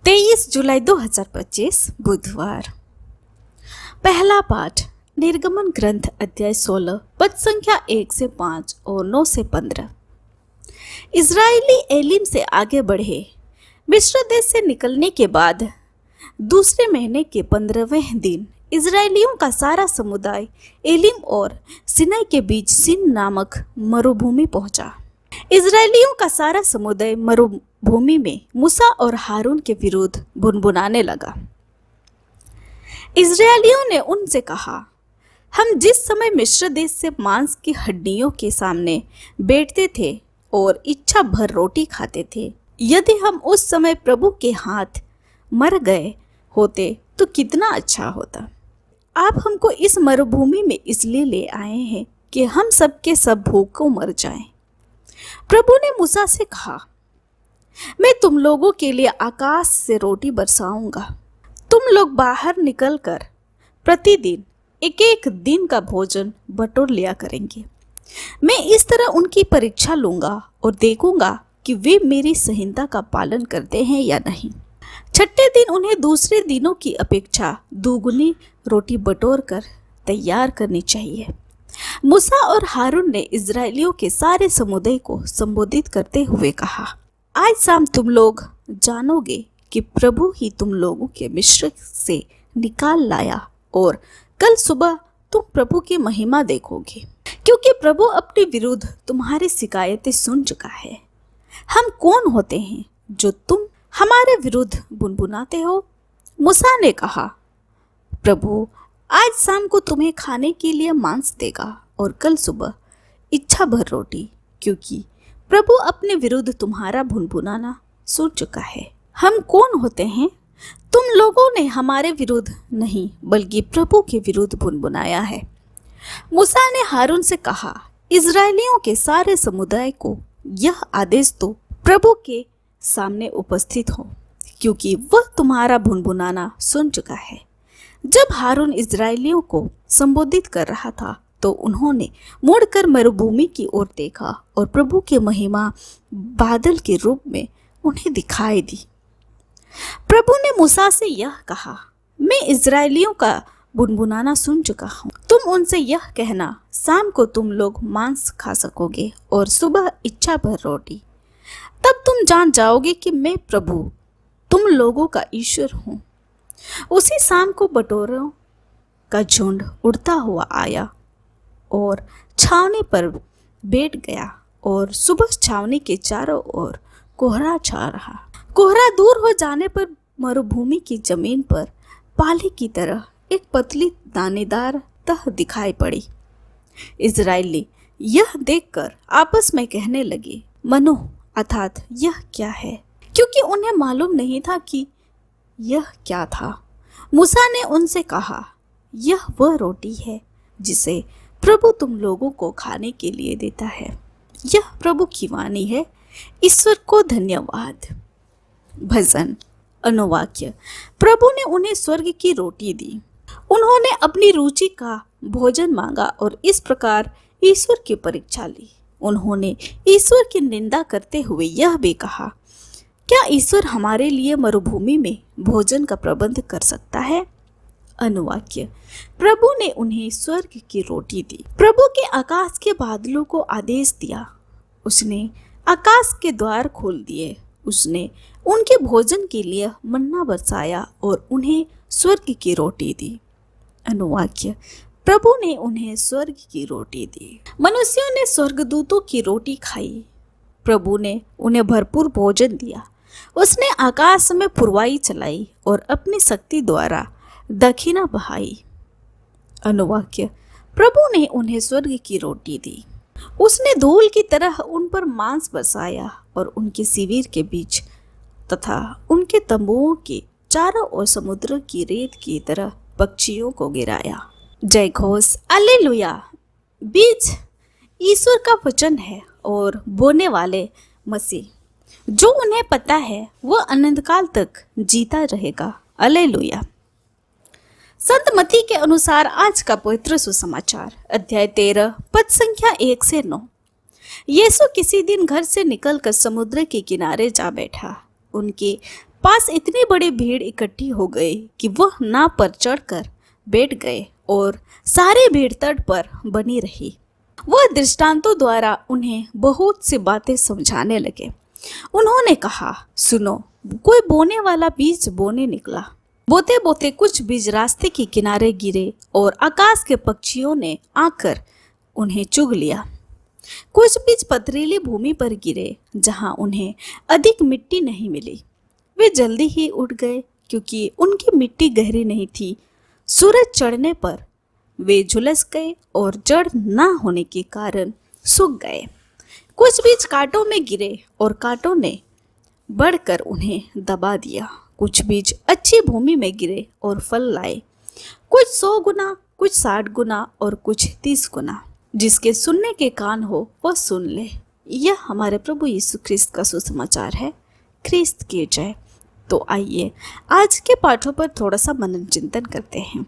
23 जुलाई 2025 बुधवार। पहला पाठ निर्गमन ग्रंथ अध्याय 16 पद संख्या 1 से 5 और 9 से 15। इजरायली एलीम से आगे बढ़े। मिस्र देश से निकलने के बाद दूसरे महीने के 15वें दिन इजरायलियों का सारा समुदाय एलीम और सिनाई के बीच सिन नामक मरुभूमि पहुंचा। इजरायलियों का सारा समुदाय मरुभूमि में मूसा और हारून के विरुद्ध बुनबुनाने लगा। इजरायलियों ने उनसे कहा, हम जिस समय मिस्र देश से मांस की हड्डियों के सामने बैठते थे और इच्छा भर रोटी खाते थे, यदि हम उस समय प्रभु के हाथ मर गए होते तो कितना अच्छा होता। आप हमको इस मरुभूमि में इसलिए ले आए हैं कि हम सब के सब भूख को मर जाएं। प्रभु ने मूसा से कहा, मैं तुम लोगों के लिए आकाश से रोटी बरसाऊंगा। तुम लोग बाहर निकलकर प्रतिदिन एक एक दिन का भोजन बटोर लिया करेंगे। मैं इस तरह उनकी परीक्षा लूंगा और देखूंगा कि वे मेरी संहिता का पालन करते हैं या नहीं। छठे दिन उन्हें दूसरे दिनों की अपेक्षा दोगुनी रोटी बटोर कर तैयार करनी चाहिए। मूसा और हारून ने इजरायलियों के सारे समुदाय को संबोधित करते हुए कहा, आज शाम तुम लोग जानोगे कि प्रभु ही तुम लोगों के मिस्र से निकाल लाया और कल सुबह तुम प्रभु की महिमा देखोगे, क्योंकि प्रभु अपने विरुद्ध तुम्हारी शिकायतें सुन चुका है। हम कौन होते हैं जो तुम हमारे विरुद्ध बुनबुनाते हो? मूसा ने कहा, प्रभु आज शाम को तुम्हें खाने के लिए मांस देगा और कल सुबह इच्छा भर रोटी, क्योंकि प्रभु अपने विरुद्ध तुम्हारा बुनबुनाना सुन चुका है। हम कौन होते हैं? तुम लोगों ने हमारे विरुद्ध नहीं बल्कि प्रभु के विरुद्ध बुनबुनाया है। मूसा ने हारून से कहा, इजरायलियों के सारे समुदाय को यह आदेश दो, प्रभु के सामने उपस्थित हो, क्योंकि वह तुम्हारा बुनबुनाना सुन चुका है। जब हारून इजरायलियों को संबोधित कर रहा था तो उन्होंने मुड़कर मरुभूमि की ओर देखा और प्रभु की महिमा बादल के रूप में उन्हें दिखाई दी। प्रभु ने मूसा से यह कहा, मैं इजरायलियों का बुनबुनाना सुन चुका हूँ। तुम उनसे यह कहना, शाम को तुम लोग मांस खा सकोगे और सुबह इच्छा भर रोटी। तब तुम जान जाओगे कि मैं प्रभु तुम लोगों का ईश्वर हूँ। उसी शाम को बटोरों का झुंड उड़ता हुआ आया और छावनी पर बैठ गया और सुबह छावनी के चारों ओर कोहरा छा रहा। कोहरा दूर हो जाने पर मरुभूमि की जमीन पर पाले की तरह एक पतली दानेदार तह दिखाई पड़ी। इजरायली यह देखकर आपस में कहने लगे, मनो अर्थात यह क्या है, क्योंकि उन्हें मालूम नहीं था कि यह क्या था। मूसा ने उनसे कहा, यह वह रोटी है जिसे प्रभु तुम लोगों को खाने के लिए देता है। यह प्रभु की वाणी है। ईश्वर को धन्यवाद। भजन अनुवाक्य। प्रभु ने उन्हें स्वर्ग की रोटी दी। उन्होंने अपनी रुचि का भोजन मांगा और इस प्रकार ईश्वर की परीक्षा ली। उन्होंने ईश्वर की निंदा करते हुए यह भी कहा, क्या ईश्वर हमारे लिए मरुभूमि में भोजन का प्रबंध कर सकता है? अनुवाक्य। प्रभु ने उन्हें स्वर्ग की रोटी दी। प्रभु के आकाश के बादलों को आदेश दिया। उसने आकाश के द्वार खोल दिए। उसने उनके भोजन के लिए मन्ना बरसाया और उन्हें स्वर्ग की रोटी दी। अनुवाक्य। प्रभु ने उन्हें स्वर्ग की रोटी दी। मनुष्यों ने स्वर्गदूतों की रोटी खाई। प्रभु ने उन्हें भरपूर भोजन दिया। उसने आकाश में पुरवाई चलाई और अपनी शक्ति द्वारा दक्षिणा बहाई। अनुवाक्य। प्रभु ने उन्हें स्वर्ग की रोटी दी। उसने धूल की तरह उन पर मांस बरसाया और उनके शिविर के बीच तथा उनके तंबुओं के चारों ओर समुद्र की रेत की तरह पक्षियों को गिराया। जय घोष। हालेलुया। बीज ईश्वर का वचन है और बोने वाले मसीह। जो उन्हें पता है वह अनंत काल तक जीता रहेगा। हालेलुया। संत मत्ती के अनुसार आज का पवित्र सुसमाचार अध्याय 13 पद संख्या 1 से 9। यीशु किसी दिन घर से निकलकर समुद्र के किनारे जा बैठा। उनके पास इतनी बड़ी भीड़ इकट्ठी हो गई कि वह नाव पर चढ़कर बैठ गए और सारी भीड़ तट पर बनी रही। वह दृष्टांतों द्वारा उन्हें बहुत सी बातें समझाने लगे। उन्होंने कहा, सुनो, कोई बोने वाला बीज बोने निकला। बोते बोते कुछ बीज रास्ते के किनारे गिरे और आकाश के पक्षियों ने आकर उन्हें चुग लिया। कुछ बीज पथरीली भूमि पर गिरे जहां उन्हें अधिक मिट्टी नहीं मिली। वे जल्दी ही उठ गए क्योंकि उनकी मिट्टी गहरी नहीं थी। सूरज चढ़ने पर वे झुलस गए और जड़ न होने के कारण सूख गए। कुछ बीज कांटों में गिरे और कांटों ने बढ़कर उन्हें दबा दिया। कुछ बीज अच्छी भूमि में गिरे और फल लाए, कुछ 100 गुना, कुछ 60 गुना और कुछ 30 गुना। जिसके सुनने के कान हो वह सुन ले। यह हमारे प्रभु यीशु ख्रिस्त का सुसमाचार है। ख्रिस्त की जय। तो आइए आज के पाठों पर थोड़ा सा मनन चिंतन करते हैं।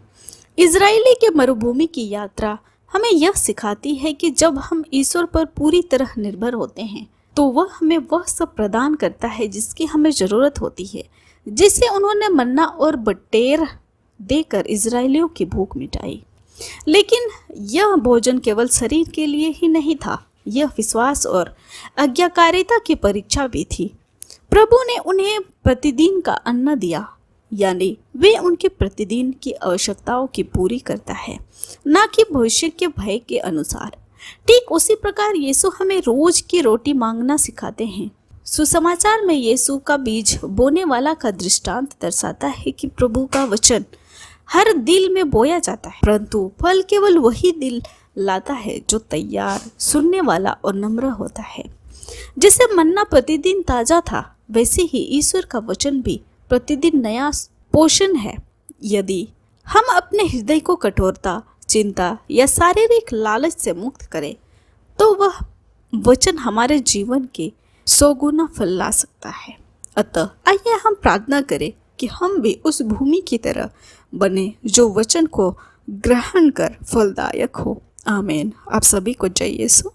इजरायली के मरुभूमि की यात्रा हमें यह सिखाती है कि जब हम ईश्वर पर पूरी तरह निर्भर होते हैं तो वह हमें वह सब प्रदान करता है जिसकी हमें ज़रूरत होती है, जिससे उन्होंने मन्ना और बटेर देकर इजरायलियों की भूख मिटाई। लेकिन यह भोजन केवल शरीर के लिए ही नहीं था, यह विश्वास और आज्ञाकारिता की परीक्षा भी थी। प्रभु ने उन्हें प्रतिदिन का अन्न दिया, यानी वे उनके प्रतिदिन की आवश्यकताओं की पूरी करता है, न कि भविष्य के भय के अनुसार। ठीक उसी प्रकार यीशु हमें रोज की रोटी मांगना सिखाते हैं। सुसमाचार में यीशु का बीज बोने वाला का दृष्टांत दर्शाता है कि प्रभु का वचन हर दिल में बोया जाता है, परंतु फल केवल वही दिल लाता है जो तैयार, सुनने वाला और नम्र होता है। जैसे मन्ना प्रतिदिन ताजा था, वैसे ही ईश्वर का वचन भी प्रतिदिन नया पोषण है। यदि हम अपने हृदय को कठोरता, चिंता या शारीरिक लालच से मुक्त करें तो वह वचन हमारे जीवन के 100 गुना फल ला सकता है। अतः आइए हम प्रार्थना करें कि हम भी उस भूमि की तरह बने जो वचन को ग्रहण कर फलदायक हो। आमीन। आप सभी को जय यीशु।